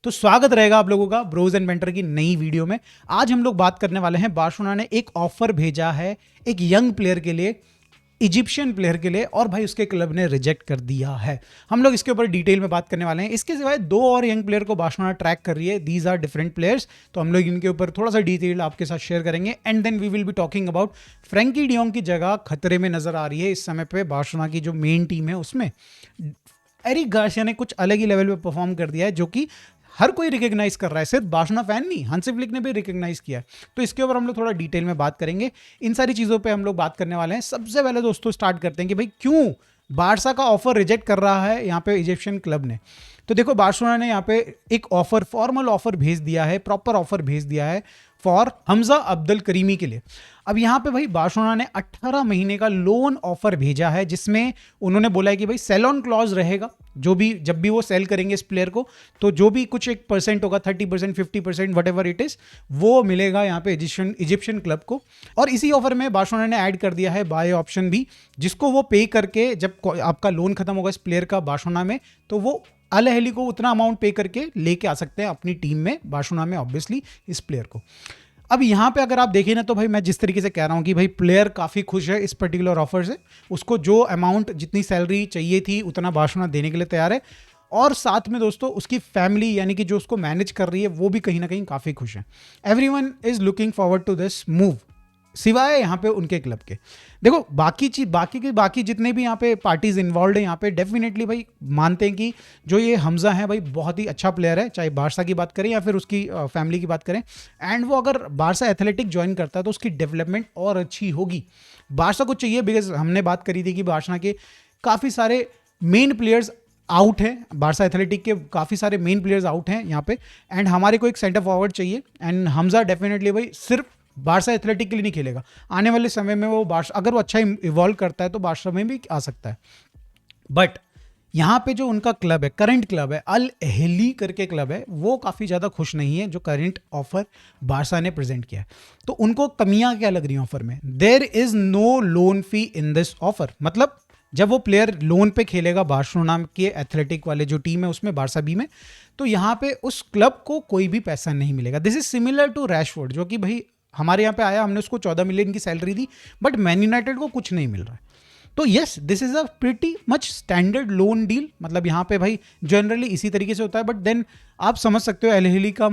तो स्वागत रहेगा आप लोगों का ब्रोज एंड मेंटर की नई वीडियो में। आज हम लोग बात करने वाले हैं, बार्सिलोना ने एक ऑफर भेजा है एक यंग प्लेयर के लिए, इजिप्शियन प्लेयर के लिए, और भाई उसके क्लब ने रिजेक्ट कर दिया है। हम लोग इसके ऊपर डिटेल में बात करने वाले हैं। इसके सिवाय दो और यंग प्लेयर को बार्सिलोना ट्रैक कर रही है। दीज आर डिफरेंट प्लेयर्स, तो हम लोग इनके ऊपर थोड़ा सा डिटेल आपके साथ शेयर करेंगे। And then we will be talking about Frenkie de Jong की जगह खतरे में नजर आ रही है इस समय पे बार्सिलोना की जो मेन टीम है उसमें। एरिक गार्सिया ने कुछ अलग ही लेवल पे परफॉर्म कर दिया है, जो कि हर कोई रिकॉग्नाइज कर रहा है, सिर्फ बार्सिलोना फैन नहीं, हांसी फ्लिक ने भी रिकॉग्नाइज किया है। तो इसके ऊपर हम लोग थोड़ा डिटेल में बात करेंगे। इन सारी चीज़ों पे हम लोग बात करने वाले हैं। सबसे पहले दोस्तों स्टार्ट करते हैं कि भाई क्यों बारसा का ऑफर रिजेक्ट कर रहा है यहाँ पे इजिप्शियन क्लब ने। तो देखो, बार्सिलोना ने यहाँ पे एक ऑफर, फॉर्मल ऑफर भेज दिया है, प्रॉपर ऑफर भेज दिया है फॉर हमजा अब्दुल करीमी के लिए। अब यहाँ पे भाई बार्सिलोना ने 18 महीने का लोन ऑफर भेजा है, जिसमें उन्होंने बोला है कि भाई सेल ऑन क्लॉज रहेगा। जो भी जब भी वो सेल करेंगे इस प्लेयर को, तो जो भी कुछ एक परसेंट होगा, 30%, 50%, वट एवर इट इज, वो मिलेगा यहाँ पे इजिप्शियन क्लब को। और इसी ऑफर में बार्सिलोना ने ऐड कर दिया है बाय ऑप्शन भी, जिसको वो पे करके जब आपका लोन खत्म होगा इस प्लेयर का बार्सिलोना में, तो वो अल अहली को उतना अमाउंट पे करके लेके आ सकते हैं अपनी टीम में, बार्सिलोना में ऑब्वियसली, इस प्लेयर को। अब यहाँ पे अगर आप देखें ना, तो भाई मैं जिस तरीके से कह रहा हूँ कि भाई प्लेयर काफ़ी खुश है इस पर्टिकुलर ऑफर से। उसको जो अमाउंट, जितनी सैलरी चाहिए थी, उतना बार्सिलोना देने के लिए तैयार है। और साथ में दोस्तों उसकी फैमिली, यानी कि जो उसको मैनेज कर रही है, वो भी कहीं ना कहीं काफ़ी खुश है। Everyone is looking forward to this move, सिवाय यहाँ पे उनके क्लब के। देखो, बाकी जितने भी यहाँ पे पार्टीज इन्वॉल्व है यहाँ पे, डेफिनेटली भाई मानते हैं कि जो ये हमजा है भाई बहुत ही अच्छा प्लेयर है, चाहे बारसा की बात करें या फिर उसकी फैमिली की बात करें। एंड वो अगर बारसा एथलेटिक ज्वाइन करता है तो उसकी डेवलपमेंट और अच्छी होगी। बारसा को चाहिए, बिकॉज हमने बात करी थी कि बार्सिलोना के काफ़ी सारे मेन प्लेयर्स आउट हैं, बारसा एथलेटिक के काफ़ी सारे मेन प्लेयर्स आउट हैं यहाँ पे। एंड हमारे को एक सेंटर फॉरवर्ड चाहिए, एंड हमजा डेफिनेटली भाई सिर्फ बारसा एथलेटिक के लिए नहीं खेलेगा। आने वाले समय में वो बारसा, अगर वो अच्छा इवॉल्व करता है तो बारसा में भी आ सकता है। बट यहाँ पे जो उनका क्लब है, करंट क्लब है, अल अहली करके क्लब है, वो काफ़ी ज़्यादा खुश नहीं है जो करंट ऑफर बारसा ने प्रेजेंट किया है। तो उनको कमियां क्या लग रही हैं ऑफर में? There is no loan fee in this offer. मतलब जब वो प्लेयर लोन पे खेलेगा बार्सिलोना के एथलेटिक वाले जो टीम है उसमें, बारसा बी में, तो यहाँ पे उस क्लब को कोई भी पैसा नहीं मिलेगा। This is similar to Rashford, जो कि भाई हमारे यहाँ पे आया, हमने उसको 14 मिलियन की salary the, but man United को कुछ नहीं मिल रहा है। तो yes, this is a pretty much standard loan deal. मतलब यहाँ पे भाई जनरली इसी तरीके से होता है। बट देन आप समझ सकते हो अल अहली का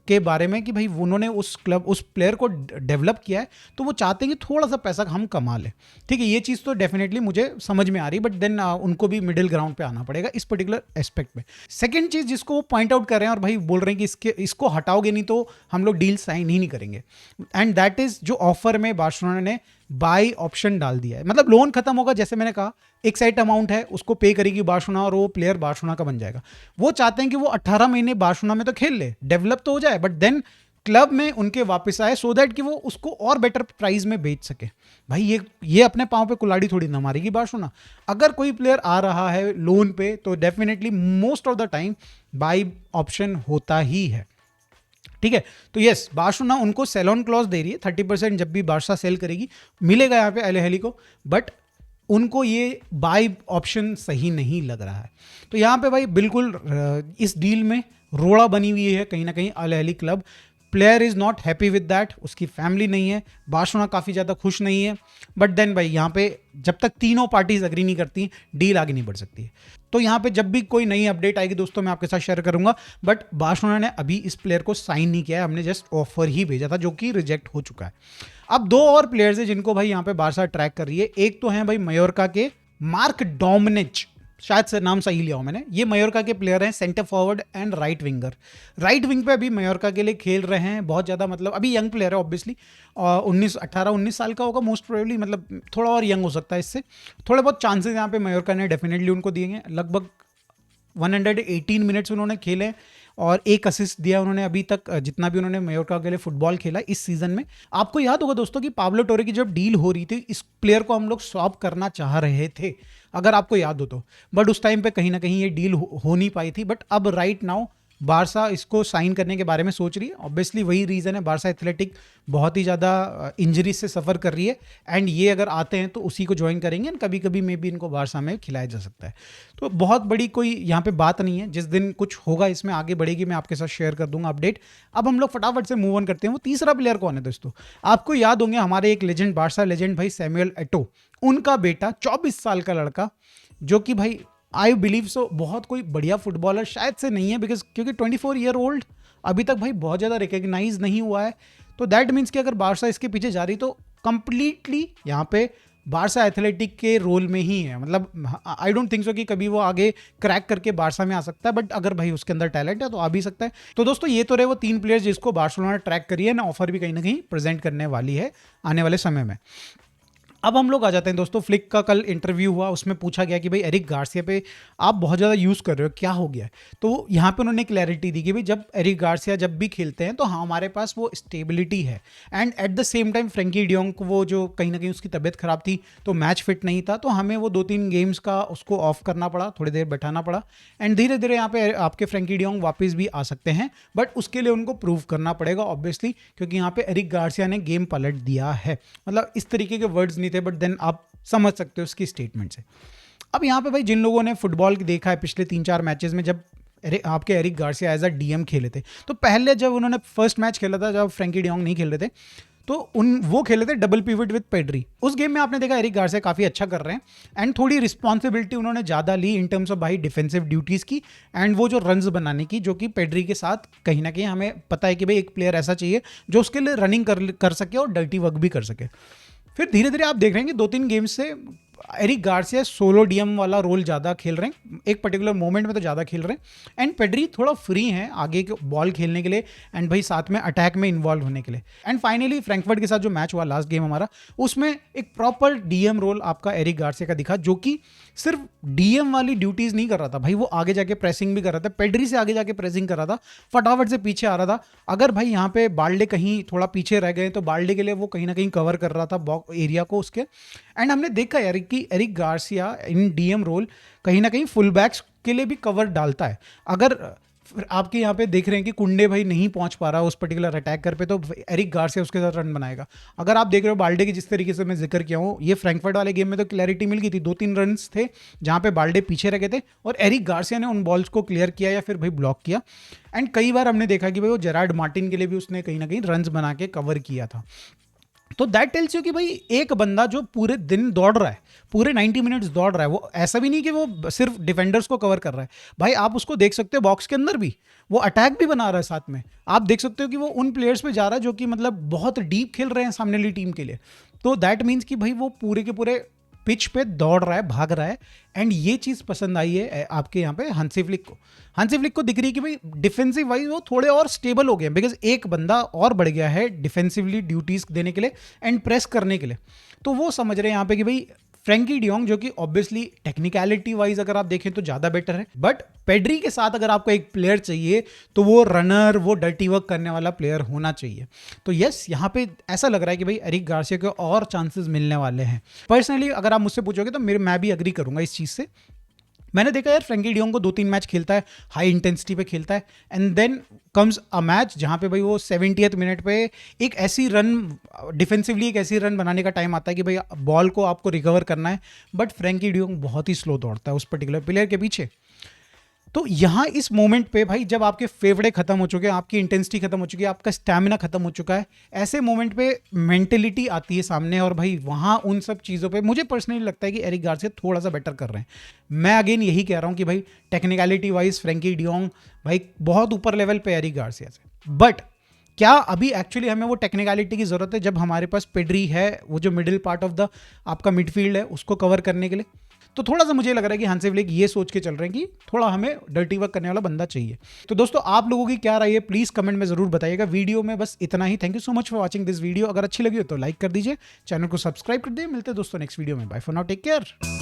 के बारे में कि भाई उन्होंने उस प्लेयर को डेवलप किया है, तो वो चाहते हैं कि थोड़ा सा पैसा हम कमा लें। ठीक है, ये चीज़ तो डेफिनेटली मुझे समझ में आ रही है, बट देन उनको भी मिडिल ग्राउंड पे आना पड़ेगा इस पर्टिकुलर एस्पेक्ट में। सेकेंड चीज़ जिसको वो पॉइंट आउट कर रहे हैं और भाई बोल रहे हैं कि इसको हटाओगे नहीं तो हम लोग डील साइन ही नहीं करेंगे, एंड दैट इज जो ऑफर में बार्सिलोना ने बाय ऑप्शन डाल दिया है। मतलब लोन खत्म होगा, जैसे मैंने कहा, एक सेट अमाउंट है, उसको पे करेगी बार्सिलोना और वो प्लेयर बार्सिलोना का बन जाएगा। वो चाहते हैं कि वो 18 महीने बार्सिलोना में तो खेल ले, डेवलप तो हो जाए, बट देन क्लब में उनके वापस आए, सो दैट कि वो उसको और बेटर प्राइस में बेच सके। भाई ये अपने पांव पे कुल्हाड़ी थोड़ी ना मारेगी बार्सिलोना। अगर कोई प्लेयर आ रहा है लोन पे, तो definitely most of the time by option होता ही है। ठीक है, तो यस, बार्सिलोना उनको सेल ऑन क्लॉज दे रही है, 30% जब भी बारसा सेल करेगी मिलेगा यहाँ पे अल अहली को, बट उनको ये बाय ऑप्शन सही नहीं लग रहा है। तो यहाँ पे भाई बिल्कुल इस डील में रोड़ा बनी हुई है कहीं ना कहीं Al Ahly club. Player is not happy with that, उसकी फैमिली नहीं है, बार्सिलोना काफ़ी ज़्यादा खुश नहीं है। बट देन भाई यहाँ पे जब तक तीनों पार्टीज अग्री नहीं करती, डील आगे नहीं बढ़ सकती है। तो यहाँ पे जब भी कोई नई अपडेट आएगी दोस्तों, मैं आपके साथ शेयर करूंगा। बट बार्सिलोना ने अभी इस प्लेयर को साइन नहीं किया है, हमने जस्ट ऑफर ही भेजा था, जो कि रिजेक्ट हो चुका है। अब दो और प्लेयर्स हैं जिनको भाई यहाँ पे बारसा ट्रैक कर रही है। एक तो है भाई मयोर्का के मार्क डोमिनिच, शायद से नाम सही लिया हो मैंने। ये मयोर्का के प्लेयर हैं, centre forward and right winger. Right wing पे अभी मयोर्का के लिए खेल रहे हैं बहुत ज़्यादा। मतलब अभी यंग प्लेयर है ऑब्वियसली, 18-19 साल का होगा मोस्ट प्रोबेबली, मतलब थोड़ा और यंग हो सकता है इससे। थोड़े बहुत चांसेस यहाँ पे मयोर्का ने डेफिनेटली उनको दिए हैं। लगभग 118 मिनट्स उन्होंने खेले और एक असिस्ट दिया उन्होंने अभी तक, जितना भी उन्होंने मयोर्का के लिए फुटबॉल खेला इस सीजन में। आपको याद होगा दोस्तों कि पाब्लो टोरे की जब डील हो रही थी, इस प्लेयर को हम लोग स्वैप करना चाह रहे थे, अगर आपको याद हो तो। बट उस टाइम पे कहीं ना कहीं ये डील हो नहीं पाई थी। बट अब राइट नाउ बारसा इसको साइन करने के बारे में सोच रही है। ऑब्वियसली वही रीज़न है, बारसा एथलेटिक बहुत ही ज़्यादा इंजरी से सफ़र कर रही है एंड ये अगर आते हैं तो उसी को ज्वाइन करेंगे एंड कभी कभी मे भी इनको बारसा में खिलाया जा सकता है। तो बहुत बड़ी कोई यहाँ पे बात नहीं है, जिस दिन कुछ होगा इसमें आगे बढ़ेगी मैं आपके साथ शेयर कर दूंगा अपडेट। अब हम लोग फटाफट से मूव ऑन करते हैं। वो तीसरा प्लेयर कौन है दोस्तों? आपको याद होंगे हमारे एक लेजेंड, बारसा लेजेंड भाई सैमुअल एटो, उनका बेटा 24 साल का लड़का, जो कि भाई आई बिलीव सो बहुत कोई बढ़िया फुटबॉलर शायद से नहीं है, बिकॉज क्योंकि 24 ईयर ओल्ड अभी तक भाई बहुत ज़्यादा रिकग्नाइज नहीं हुआ है। तो दैट मीन्स कि अगर बारसा इसके पीछे जा रही तो कंप्लीटली यहाँ पे बारसा एथलेटिक के रोल में ही है। मतलब आई डोंट थिंक सो कि कभी वो आगे क्रैक करके बारसा में आ सकता है, बट अगर भाई उसके अंदर टैलेंट है तो आ भी सकता है। तो दोस्तों ये तो रहे वो 3 प्लेयर्स जिसको बार्सिलोना ट्रैक करी है ना, ऑफर भी कहीं ना कहीं प्रेजेंट करने वाली है आने वाले समय में। अब हम लोग आ जाते हैं दोस्तों, फ्लिक का कल इंटरव्यू हुआ, उसमें पूछा गया कि भाई एरिक गार्सिया पे आप बहुत ज़्यादा यूज़ कर रहे हो, क्या हो गया है? तो यहाँ पे उन्होंने क्लैरिटी दी कि भाई जब एरिक गार्सिया जब भी खेलते हैं तो हाँ हमारे पास वो स्टेबिलिटी है and at the same time Frenkie de Jong को वो जो कहीं ना कहीं उसकी तबीयत खराब थी तो मैच फिट नहीं था, तो हमें वो 2-3 गेम्स का उसको ऑफ करना पड़ा, थोड़ी देर बैठाना पड़ा एंड धीरे धीरे यहाँ पे आपके फ्रेंकी डियोंग वापस भी आ सकते हैं, बट उसके लिए उनको प्रूव करना पड़ेगा ऑब्वियसली, क्योंकि यहाँ पे एरिक गार्सिया ने गेम पलट दिया है। मतलब इस तरीके के वर्ड्स नहीं थे, बट देन आप समझ सकते हो उसकी स्टेटमेंट से। अब यहाँ पे भाई जिन लोगों ने फुटबॉल देखा है पिछले 3-4 मैचेस में, जब आपके Eric Garcia as a DM खेले थे, तो पहले जब उन्होंने फर्स्ट मैच खेला था जब फ्रेंकी डियोंग नहीं खेल रहे थे, तो वो खेले थे डबल पिवट विद पेड्री। उस गेम में आपने देखा एरिक गार्सिया काफ़ी अच्छा कर रहे हैं एंड थोड़ी रिस्पॉन्सिबिलिटी उन्होंने ज़्यादा ली इन टर्म्स ऑफ भाई डिफेंसिव ड्यूटीज़ की एंड वो जो रन्स बनाने की, जो कि पेड्री के साथ कहीं ना कहीं हमें पता है कि भाई एक प्लेयर ऐसा चाहिए जो उसके लिए रनिंग कर सके और डर्टी वर्क भी कर सके। फिर धीरे धीरे आप देख रहे हैं कि 2-3 गेम्स से एरिक गार्सिया सोलो डीएम वाला रोल ज़्यादा खेल रहे हैं, एक पर्टिकुलर मोमेंट में तो ज़्यादा खेल रहे हैं एंड पेड्री थोड़ा फ्री हैं आगे बॉल खेलने के लिए एंड भाई साथ में अटैक में इन्वॉल्व होने के लिए। एंड फाइनली फ्रैंकफर्ट के साथ जो मैच हुआ लास्ट गेम हमारा, उसमें एक प्रॉपर डीएम रोल आपका एरिक गार्सिया का दिखा, जो कि सिर्फ डीएम वाली ड्यूटीज़ नहीं कर रहा था भाई, वो आगे जाके प्रेसिंग भी कर रहा था, पेड्री से आगे जाके प्रेसिंग कर रहा था, फटाफट से पीछे आ रहा था। अगर भाई यहाँ पे बाल्डे कहीं थोड़ा पीछे रह गए तो बाल्डे के लिए वो कहीं ना कहीं कवर कर रहा था बॉक्स एरिया को उसके। एंड हमने देखा यार कि एरिक गार्सिया इन डीएम रोल कहीं ना कहीं फुल बैक्स के लिए भी कवर डालता है। अगर आपके यहाँ पे देख रहे हैं कि कुंडे भाई नहीं पहुंच पा रहा उस पर्टिकुलर अटैकर पे, तो एरिक गार्सिया उसके साथ रन बनाएगा। अगर आप देख रहे हो बाल्डे की जिस तरीके से मैं जिक्र किया हूँ, ये फ्रैंकफर्ट वाले गेम में तो क्लैरिटी मिल गई थी, 2-3 रन्स थे जहाँ पे बाल्डे पीछे रह गए थे और एरिक गार्सिया ने उन बॉल्स को क्लियर किया या फिर भाई ब्लॉक किया। एंड कई बार हमने देखा कि भाई वो जेरार्ड मार्टिन के लिए भी उसने कहीं ना कहीं रन्स बना के कवर किया था। तो दैट टेल्स यू कि भाई एक बंदा जो पूरे दिन दौड़ रहा है, पूरे 90 मिनट्स दौड़ रहा है, वो ऐसा भी नहीं कि वो सिर्फ डिफेंडर्स को कवर कर रहा है भाई, आप उसको देख सकते हो बॉक्स के अंदर भी वो अटैक भी बना रहा है साथ में। आप देख सकते हो कि वो उन प्लेयर्स पे जा रहा है जो कि मतलब बहुत डीप खेल रहे हैं सामने वाली टीम के लिए। तो दैट मीन्स कि भाई वो पूरे के पूरे पिच पे दौड़ रहा है, भाग रहा है एंड ये चीज़ पसंद आई है आपके यहाँ पे हांसी फ्लिक को। हांसी फ्लिक को दिख रही है कि भाई डिफेंसिव वाइज वो थोड़े और स्टेबल हो गए हैं, बिकॉज एक बंदा और बढ़ गया है डिफेंसिवली ड्यूटीज देने के लिए एंड प्रेस करने के लिए। तो वो समझ रहे हैं यहाँ पे कि भाई फ्रैंकी डियोंग जो कि ऑब्वियसली टेक्निकलिटी वाइज अगर आप देखें तो ज़्यादा बेटर है, बट पेड्री के साथ अगर आपको एक प्लेयर चाहिए तो वो रनर, वो डर्टी वर्क करने वाला प्लेयर होना चाहिए। तो यस, यहाँ पे ऐसा लग रहा है कि भाई एरिक गार्सिया को और चांसेस मिलने वाले हैं। पर्सनली अगर आप मुझसे पूछोगे तो मैं भी अग्री करूंगा इस चीज़ से। मैंने देखा यार फ्रैंकी डियोंग को 2-3 मैच खेलता है, हाई इंटेंसिटी पे खेलता है and then comes a match जहाँ पे भाई वो 70th मिनट पे एक ऐसी रन डिफेंसिवली एक ऐसी रन बनाने का टाइम आता है कि भाई बॉल को आपको रिकवर करना है, बट फ्रैंकी डियोंग बहुत ही स्लो दौड़ता है उस पर्टिकुलर प्लेयर के पीछे। तो यहाँ इस मोमेंट पे भाई जब आपके फेफड़े खत्म हो चुके हैं, आपकी इंटेंसिटी खत्म हो चुकी है, आपका स्टैमिना खत्म हो चुका है, ऐसे मोमेंट पे मेंटेलिटी आती है सामने और भाई वहाँ उन सब चीज़ों पे मुझे पर्सनली लगता है कि एरिक गार्सिया थोड़ा सा बेटर कर रहे हैं। मैं अगेन यही कह रहा हूँ कि भाई टेक्निकलिटी वाइज फ्रैंकी डियोंग भाई बहुत ऊपर लेवल पे एरिक गार्सिया से, बट क्या अभी एक्चुअली हमें वो टेक्निकलिटी की ज़रूरत है जब हमारे पास पेड्री है, वो जो मिडिल पार्ट ऑफ द आपका मिडफील्ड है उसको कवर करने के लिए? तो थोड़ा सा मुझे लग रहा है कि हांसी फ्लिक ये सोच के चल रहे हैं कि थोड़ा हमें डर्टी वर्क करने वाला बंदा चाहिए। तो दोस्तों आप लोगों की क्या राय है प्लीज कमेंट में जरूर बताइएगा। वीडियो में बस इतना ही। Thank you so much for watching this video. अगर अच्छी लगी हो तो लाइक कर दीजिए, चैनल को सब्सक्राइब कर दीजिए। मिलते हैं दोस्तों नेक्स्ट वीडियो में। Bye for now, take care.